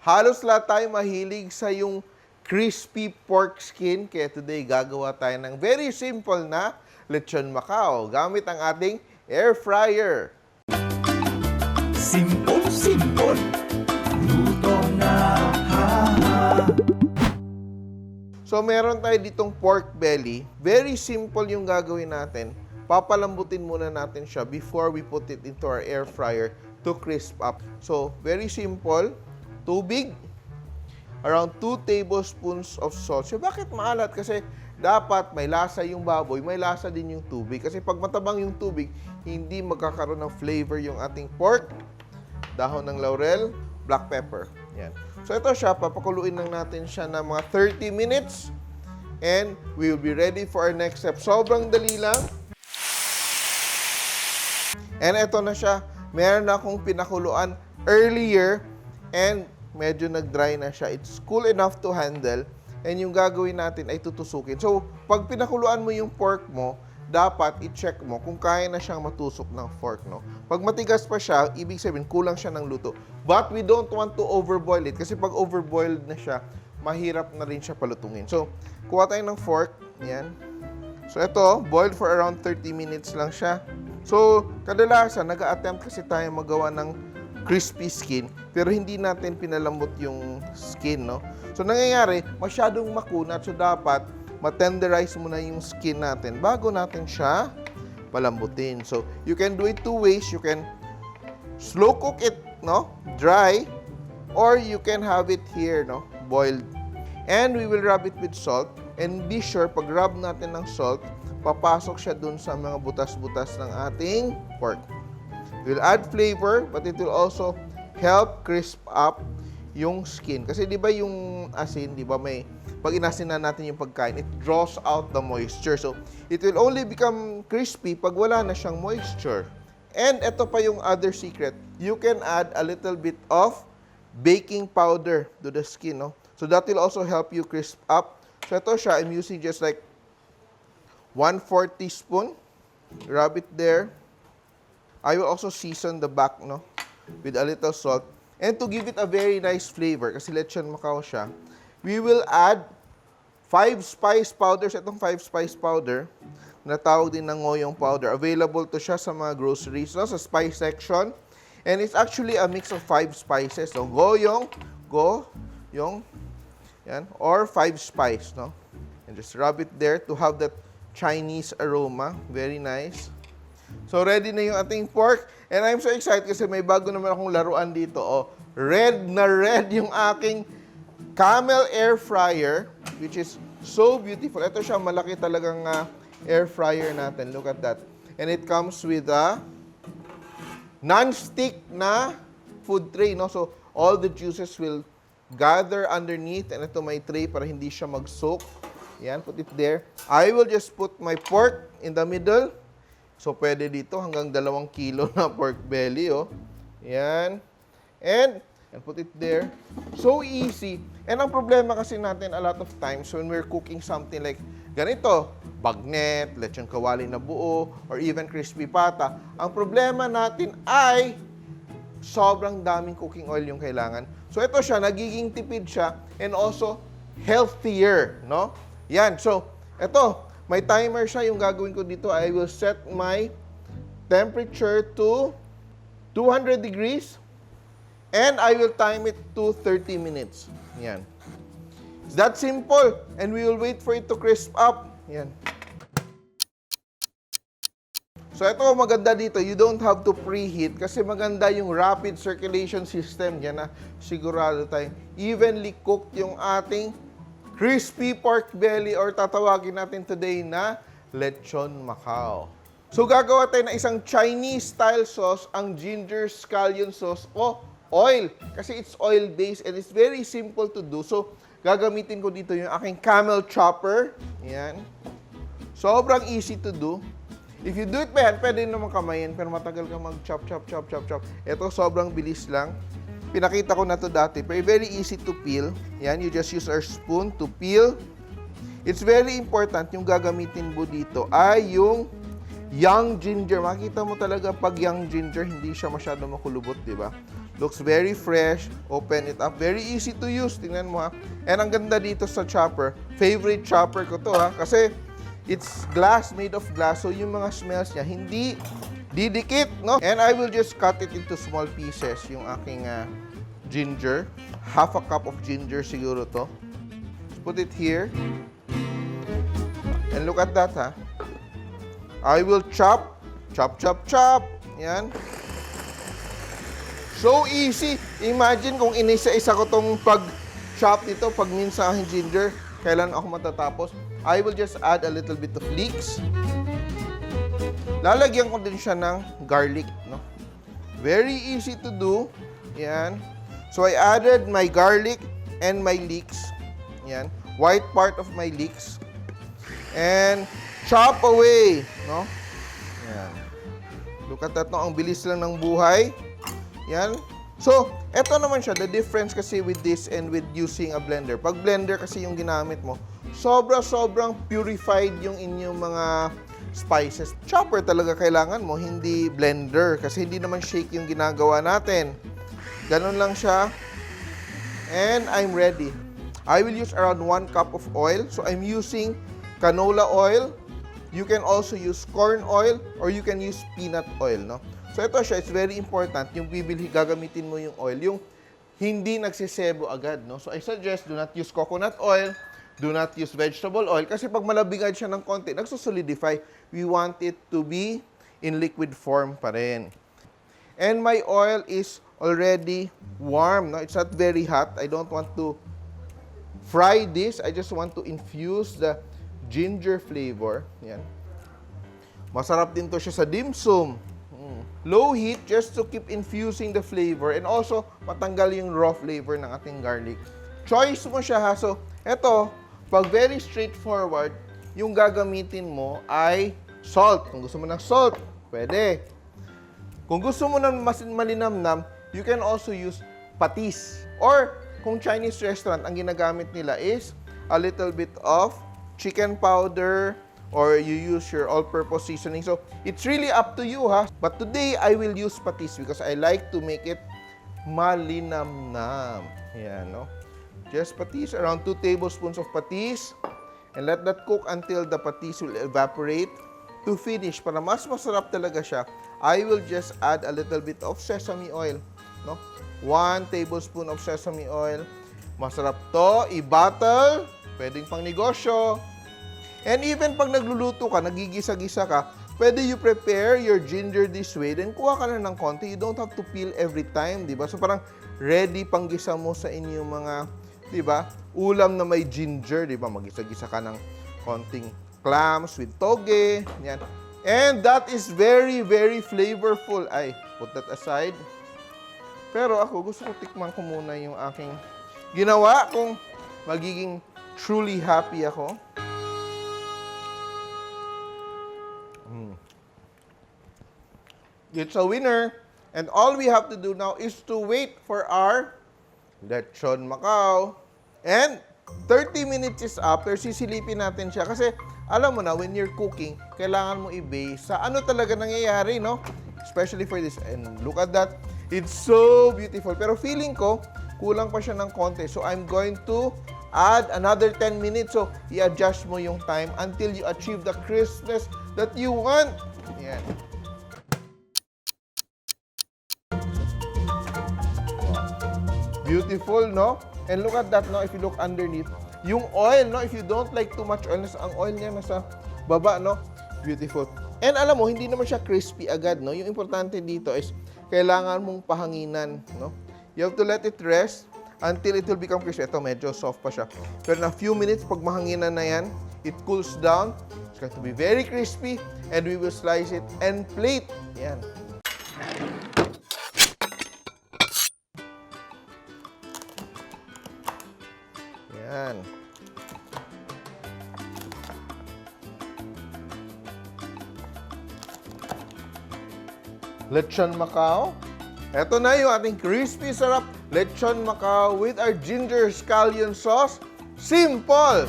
Halos lahat tayo mahilig sa yung crispy pork skin. Kaya today, gagawa tayo ng very simple na Lechon Macau gamit ang ating air fryer. Simpol, luto na, So, meron tayo ditong pork belly. Very simple yung gagawin natin. Papalambutin muna natin siya before we put it into our air fryer to crisp up. So, very simple. Tubig, around 2 tablespoons of salt. So, bakit maalat? Kasi dapat may lasa yung baboy, may lasa din yung tubig. Kasi pag matabang yung tubig, hindi magkakaroon ng flavor yung ating pork. Dahon ng laurel, black pepper. Yan. So, ito siya. Papakuluin lang natin siya ng mga 30 minutes. And we will be ready for our next step. Sobrang dali lang. And ito na siya. Meron na akong pinakuluan earlier. And medyo nag-dry na siya. It's cool enough to handle. And yung gagawin natin ay tutusukin. So, pag pinakuluan mo yung pork mo, dapat i-check mo kung kaya na siyang matusok ng fork, no? Pag matigas pa siya, ibig sabihin, kulang siya ng luto. But we don't want to overboil it. Kasi pag overboiled na siya, mahirap na rin siya palutungin. So, kuha tayo ng fork. Yan. So, ito, boiled for around 30 minutes lang siya. So, kadalasan, nag-a-attempt kasi tayo magawa ng crispy skin, pero hindi natin pinalambot yung skin, no? So, nangyayari, masyadong makunat. So, dapat matenderize muna yung skin natin bago natin siya palambutin. So, you can do it two ways. You can slow cook it, no? Dry. Or you can have it here, no? Boiled. And we will rub it with salt. And be sure, pag rub natin ng salt, papasok siya dun sa mga butas-butas ng ating pork. It will add flavor, but it will also help crisp up yung skin. Kasi di ba yung asin, di ba may, pag inasinan natin yung pagkain, it draws out the moisture. So, it will only become crispy pag wala na siyang moisture. And ito pa yung other secret. You can add a little bit of baking powder to the skin, no? So, that will also help you crisp up. So, ito siya, I'm using just like 1/4 teaspoon. Rub it there. I will also season the back, no, with a little salt. And to give it a very nice flavor, kasi Lechon Macau siya, we will add 5 spice powders. Itong 5 spice powder, na tawag din ng ngoyong powder. Available to siya sa mga groceries, no, sa spice section. And it's actually a mix of 5 spices, no, goyong, yan, or 5 spice, no. And just rub it there to have that Chinese aroma. Very nice. So, ready na yung ating pork. And I'm so excited kasi may bago naman akong laruan dito. Oh, red na red yung aking Camel air fryer, which is so beautiful. Ito siya, malaki talagang air fryer natin. Look at that. And it comes with a non-stick na food tray, no? So, all the juices will gather underneath. And ito may tray para hindi siya mag-soak. Yan, put it there. I will just put my pork in the middle. So, pwede dito hanggang 2 kilo na pork belly, oh. Yan. And put it there. So easy. And ang problema kasi natin a lot of times when we're cooking something like ganito, bagnet, lechon kawali na buo, or even crispy pata, ang problema natin ay sobrang daming cooking oil yung kailangan. So, ito siya, nagiging tipid siya and also healthier, no? Yan. So, ito, may timer siya. Yung gagawin ko dito, I will set my temperature to 200 degrees and I will time it to 30 minutes. Yan. It's that simple. And we will wait for it to crisp up. Yan. So, ito maganda dito. You don't have to preheat kasi maganda yung rapid circulation system. Yan na sigurado tayo. Evenly cooked yung ating crispy pork belly or tatawagin natin today na Lechon Macau. So, gagawa tayo ng isang Chinese-style sauce, ang ginger scallion sauce o oil. Kasi it's oil-based and it's very simple to do. So, gagamitin ko dito yung aking camel chopper. Yan. Sobrang easy to do. If you do it by hand, pwede naman kamayin, pero matagal ka mag-chop, chop, chop, chop, chop. Ito, sobrang bilis lang. Pinakita ko na to dati, pero very easy to peel. Yan, you just use our spoon to peel. It's very important, yung gagamitin mo dito ay yung young ginger. Makita mo talaga pag young ginger, hindi siya masyado makulubot, di ba? Looks very fresh. Open it up. Very easy to use. Tingnan mo ha. And ang ganda dito sa chopper. Favorite chopper ko to ha. Kasi it's glass, made of glass. So yung mga smells niya, hindi didikit, no? And I will just cut it into small pieces. Yung aking ginger. Half a cup of ginger siguro to. Put it here. And look at that ha. I will chop. Chop, chop, chop. Yan. So easy. Imagine kung inisa-isa ko tong pag-chop nito, pag minsa aking ginger, kailan ako matatapos? I will just add a little bit of leeks. Lalagyan ko din siya ng garlic, no? Very easy to do. Yan. So I added my garlic and my leeks. Yan. White part of my leeks. And chop away, no? Yan. Look at that, no? Ang bilis lang ng buhay. Yan. So, eto naman siya, the difference kasi with this and with using a blender. Pag blender kasi yung ginamit mo, sobrang purified yung inyong mga spices. Chopper talaga kailangan mo, hindi blender. Kasi hindi naman shake yung ginagawa natin. Ganun lang siya. And I'm ready. I will use around 1 cup of oil. So, I'm using canola oil. You can also use corn oil or you can use peanut oil, no? So, ito siya, it's very important, yung gagamitin mo yung oil, yung hindi nagsisebo agad, no? So, I suggest, do not use coconut oil, do not use vegetable oil, kasi pag malabigad siya ng konti, nagsusolidify. We want it to be in liquid form pa rin. And my oil is already warm, no? It's not very hot. I don't want to fry this. I just want to infuse the ginger flavor. Yan. Masarap din to siya sa dim sum. Low heat just to keep infusing the flavor and also matanggal yung raw flavor ng ating garlic. Choice mo siya ha. So, eto, pag very straightforward, yung gagamitin mo ay salt. Kung gusto mo ng salt, pwede. Kung gusto mo ng mas malinamnam, you can also use patis. Or, kung Chinese restaurant, ang ginagamit nila is a little bit of chicken powder, or you use your all-purpose seasoning. So, it's really up to you, ha? But today, I will use patis because I like to make it malinamnam. Yan, no? Just patis, around 2 tablespoons of patis. And let that cook until the patis will evaporate. To finish, para mas masarap talaga siya, I will just add a little bit of sesame oil, no? 1 tablespoon of sesame oil. Masarap to, i-bottle, pwedeng pang negosyo. And even pag nagluluto ka, nagigisa-gisa ka, pwede you prepare your ginger this way, then kuha ka na ng konti. You don't have to peel every time, di ba? So parang ready pang gisa mo sa inyong mga, di ba, ulam na may ginger, di ba? Magisa-gisa ka ng konting clams with toge, yan. And that is very flavorful. Ay, put that aside. Pero ako, gusto ko tikman ko muna yung aking ginawa kung magiging truly happy ako. It's a winner. And all we have to do now is to wait for our Lechon Macau. And 30 minutes is up. Pero sisilipin natin siya. Kasi alam mo na, when you're cooking, kailangan mo i-base sa ano talaga nangyayari, no? Especially for this. And look at that. It's so beautiful. Pero feeling ko, kulang pa siya ng konti. So I'm going to add another 10 minutes. So i-adjust mo yung time until you achieve the crispness that you want. Yan. Beautiful, no? And look at that, no? If you look underneath, yung oil, no? If you don't like too much oil, ang oil niya nasa baba, no? Beautiful. And alam mo, hindi naman siya crispy agad, no? Yung importante dito is, kailangan mong pahanginan, no? You have to let it rest until it will become crispy. Ito, medyo soft pa siya. Pero in a few minutes, pag mahanginan na yan, it cools down. It's going to be very crispy, and we will slice it and plate. Yan. Yan. Lechon Macau. Ito na yung ating crispy sarap Lechon Macau with our ginger scallion sauce. Simpol!